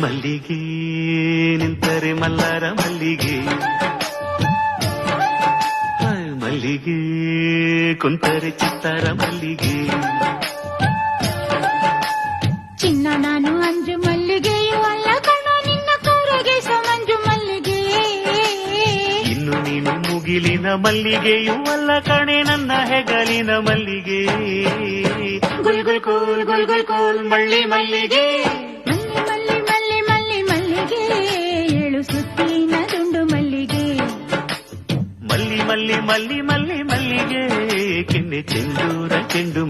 ಮಲ್ಲಿಗೆ ನಿಂತರೆ ಮಲ್ಲಾರ ಮಲ್ಲಿಗೆ, ಮಲ್ಲಿಗೆ ಕುಂತರೆ ಚಿತ್ತಾರ ಮಲ್ಲಿಗೆ. ಚಿನ್ನ ನಾನು ಅಂಜು ಮಲ್ಲಿಗೆಯೂ ಅಲ್ಲ ಕಣ ನಿನ್ನ ಕೂರಗೆ ಮಂಜು ಮಲ್ಲಿಗೆ. ಇನ್ನು ನೀನು ಮುಗಿಲಿನ ಮಲ್ಲಿಗೆಯೂ ಅಲ್ಲ ಕಣೆ ನನ್ನ ಹೆಗಲಿನ ಮಲ್ಲಿಗೆ. ಗುಲ್ ಗುಲ್ ಕೋಲ್ ಗುಲ್ ಗುಲ್ ಕೋಲ್ ಮಳ್ಳಿ ಮಲ್ಲಿಗೆ, ಮಲ್ಲಿ ಮಲ್ಲಿ ಮಲ್ಲಿ ಮಲ್ಲಿಗೆ, ಏಳು ಸುತ್ತಿನ ದುಂಡು ಮಲ್ಲಿಗೆ. ಮಲ್ಲಿ ಮಲ್ಲಿ ಮಲ್ಲಿ ಮಲ್ಲಿ ಮಲ್ಲಿಗೆ, ಕೆನ್ನೆ ಚೆಂಡೂರ ಚೆಂಡು